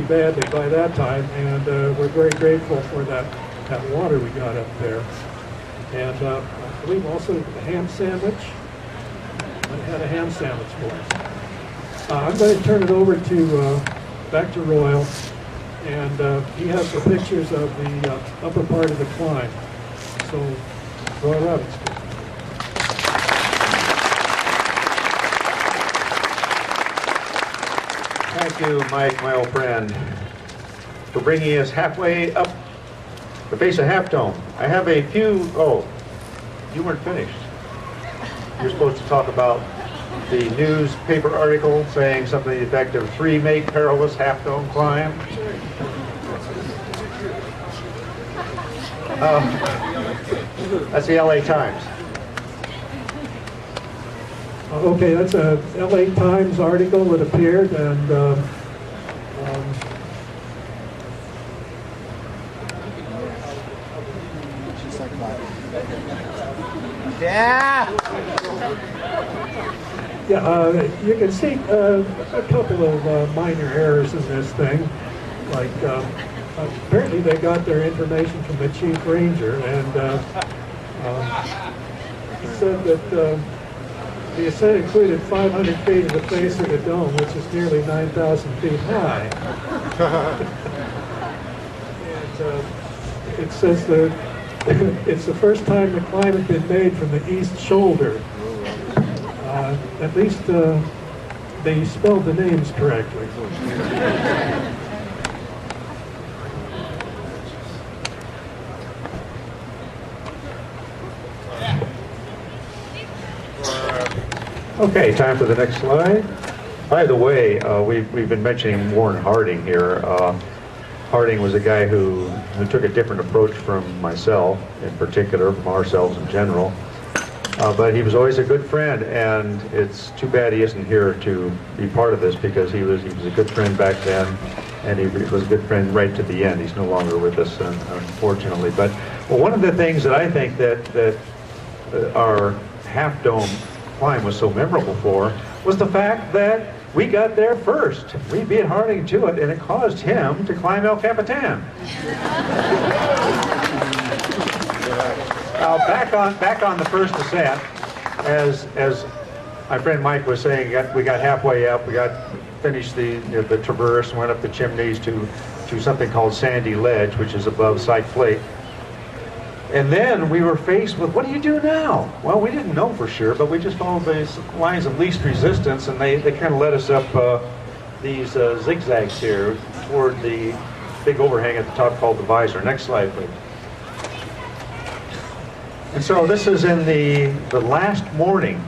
badly by that time, and we're very grateful for that water we got up there. And I believe also the ham sandwich. I had a ham sandwich for us. I'm going to turn it over to back to Royal, and he has the pictures of the upper part of the climb. So, Royal Robbins. Thank you, Mike, my old friend, for bringing us halfway up the base of Half Dome. I have a few, oh, you weren't finished. You're supposed to talk about the newspaper article saying something to the effect of 3 make perilous Half Dome climb. That's the LA Times. Okay, that's a LA Times article that appeared, and you can see a couple of minor errors in this thing. Like, apparently they got their information from the chief ranger, and he said that the ascent included 500 feet of the face of the dome, which is nearly 9,000 feet high. And it says that it's the first time the climb had been made from the east shoulder. At least they spelled the names correctly. Okay, time for the next slide. By the way, we've been mentioning Warren Harding here. Harding was a guy who took a different approach from myself in particular, from ourselves in general. But he was always a good friend, and it's too bad he isn't here to be part of this, because he was a good friend back then, and he was a good friend right to the end. He's no longer with us, unfortunately. But one of the things that I think that our Half Dome climb was so memorable for was the fact that we got there first. We beat Harding to it, and it caused him to climb El Capitan. Back on the first ascent, as my friend Mike was saying, we got halfway up. We finished the traverse and went up the chimneys to something called Sandy Ledge, which is above Site Flake. And then we were faced with, what do you do now? Well, we didn't know for sure, but we just followed the lines of least resistance, and they kind of led us up these zigzags here toward the big overhang at the top called the visor. Next slide, please. And so this is in the last morning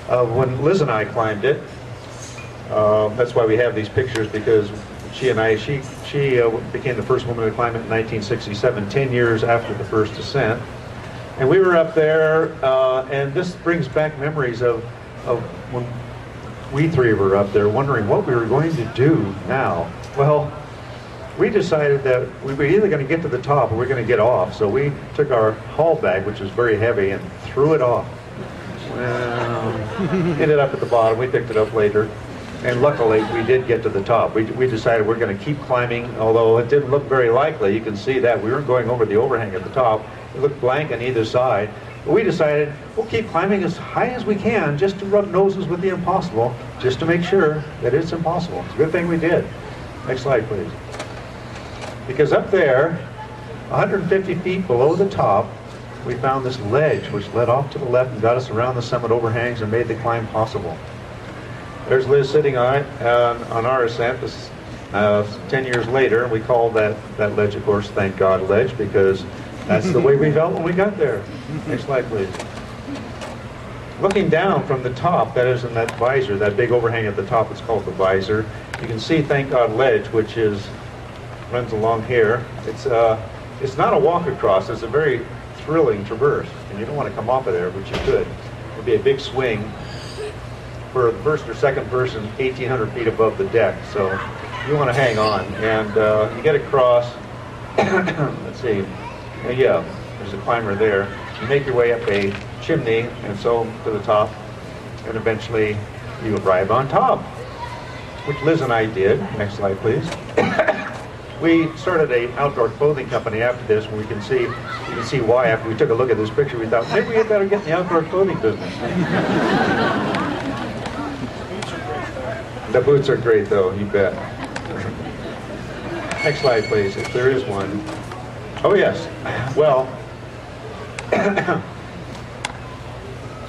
of when Liz and I climbed it. That's why we have these pictures, because she became the first woman to climb it in 1967, 10 years after the first ascent. And we were up there, and this brings back memories of when we three were up there wondering what we were going to do now. Well, we decided that we were either going to get to the top or we were going to get off. So we took our haul bag, which was very heavy, and threw it off. Well, ended up at the bottom. We picked it up later. And luckily, we did get to the top. We decided we're going to keep climbing, although it didn't look very likely. You can see that. We weren't going over the overhang at the top. It looked blank on either side. But we decided we'll keep climbing as high as we can, just to rub noses with the impossible, just to make sure that it's impossible. It's a good thing we did. Next slide, please. Because up there, 150 feet below the top, we found this ledge which led off to the left and got us around the summit overhangs and made the climb possible. There's Liz sitting on it on our ascent. This, 10 years later, we called that ledge, of course, Thank God Ledge, because that's the way we felt when we got there. Next slide, please. Looking down from the top, that is in that visor, that big overhang at the top, it's called the visor. You can see Thank God Ledge, which runs along here. It's not a walk across. It's a very thrilling traverse, and you don't want to come off of there, but you could. It'd be a big swing for the first or second person 1,800 feet above the deck, so you want to hang on. And you get across, let's see, yeah, there's a climber there. You make your way up a chimney and so to the top, and eventually you arrive on top. which Liz and I did. Next slide, please. We started an outdoor clothing company after this, and you can see why. After we took a look at this picture, we thought maybe we had better get in the outdoor clothing business. The boots are great, though. You bet. Next slide, please, if there is one. Oh yes. Well,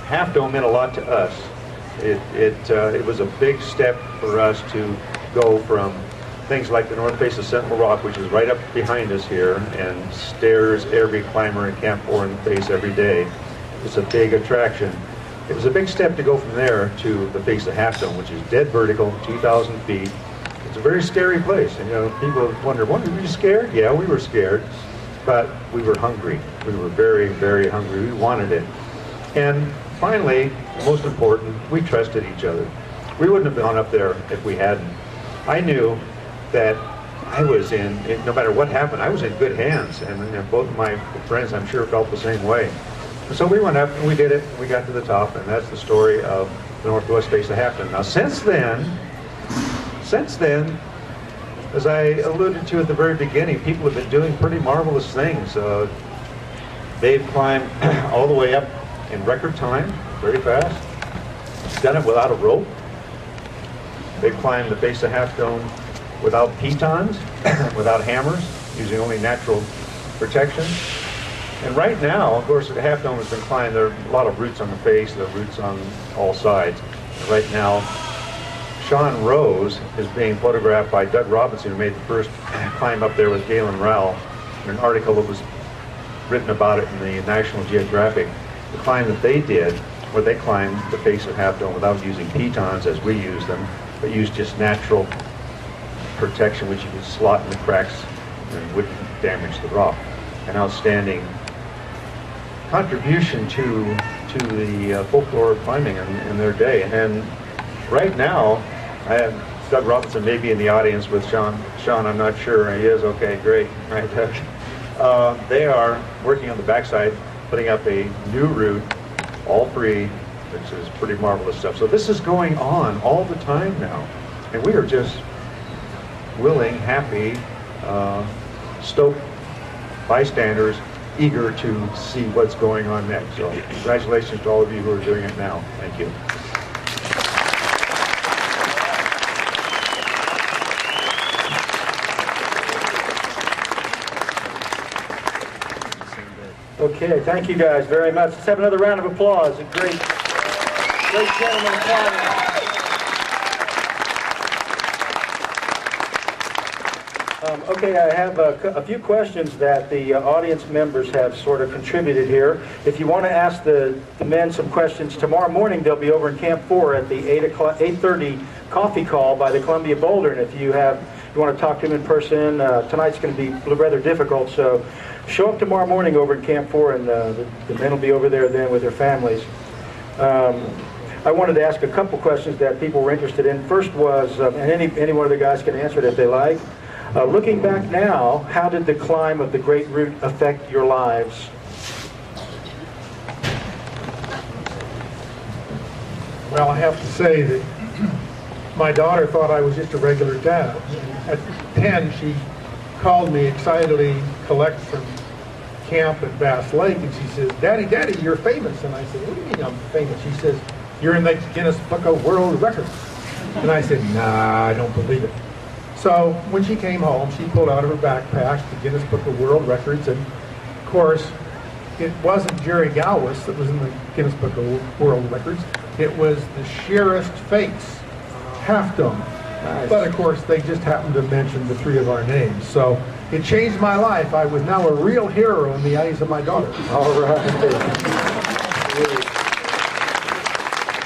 Half Dome meant a lot to us. It was a big step for us to go from things like the north face of Sentinel Rock, which is right up behind us here, and stares every climber in Camp 4 in the face every day. It's a big attraction. It was a big step to go from there to the face of Half Dome, which is dead vertical, 2,000 feet. It's a very scary place. And, people wonder, were you scared? Yeah, we were scared, but we were hungry. We were very, very hungry. We wanted it. And finally, most important, we trusted each other. We wouldn't have gone up there if we hadn't. I knew that I was no matter what happened, I was in good hands, and both of my friends, I'm sure, felt the same way. And so we went up and we did it. We got to the top, and that's the story of the northwest face of Half Dome. Now, since then, as I alluded to at the very beginning, people have been doing pretty marvelous things. They've climbed all the way up in record time, very fast. Done it without a rope. They've climbed the face of Half Dome without pitons, without hammers, using only natural protection. And right now, of course, the Half Dome has been climbed. There are a lot of roots on the face, there are roots on all sides. And right now, Sean Rose is being photographed by Doug Robinson, who made the first climb up there with Galen Rowell. In an article that was written about it in the National Geographic, the climb that they did, where they climbed the face of Half Dome without using pitons as we use them, but used just natural protection, which you could slot in the cracks and wouldn't damage the rock. An outstanding contribution to the folklore of climbing in their day. And right now, I have Doug Robinson may be in the audience with Sean. Sean, I'm not sure. He is? Okay, great. Right, Doug. They are working on the backside, putting up a new route, all free, which is pretty marvelous stuff. So this is going on all the time now. And we are just willing, happy, stoked bystanders, eager to see what's going on next. So congratulations to all of you who are doing it now. Thank you. Okay, thank you guys very much. Let's have another round of applause. A great gentleman climber. Okay, I have a few questions that the audience members have sort of contributed here. If you want to ask the men some questions, tomorrow morning they'll be over in Camp 4 at the 8:30 coffee call by the Columbia Boulder. And if you want to talk to them in person, tonight's going to be rather difficult, so show up tomorrow morning over at Camp 4, and the men will be over there then with their families. I wanted to ask a couple questions that people were interested in. First was, and any one of the guys can answer it if they like, looking back now, how did the climb of the Great Route affect your lives? Well, I have to say that my daughter thought I was just a regular dad. At 10, she called me excitedly, collect from camp at Bass Lake, and she says, Daddy, you're famous. And I said, what do you mean I'm famous? She says, you're in the Guinness Book of World Records. And I said, nah, I don't believe it. So when she came home, she pulled out of her backpack the Guinness Book of World Records, and of course, it wasn't Jerry Gallwas that was in the Guinness Book of World Records. It was the sheerest face, Half Dome. Nice. But of course, they just happened to mention the three of our names. So it changed my life. I was now a real hero in the eyes of my daughter. All right.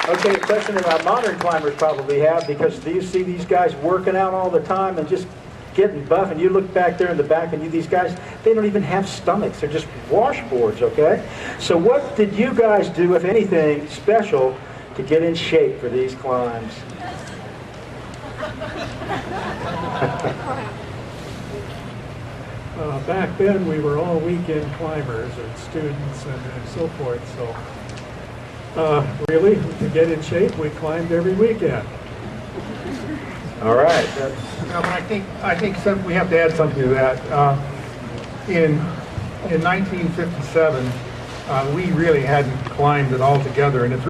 Okay, a question that our modern climbers probably have, because you see these guys working out all the time and just getting buff, and you look back there in the back and these guys, they don't even have stomachs. They're just washboards, okay? So what did you guys do, if anything, special to get in shape for these climbs? Back then, we were all weekend climbers and students and so forth. So really, to get in shape, we climbed every weekend. All right. But I think we have to add something to that. In 1957, we really hadn't climbed it all together, and it's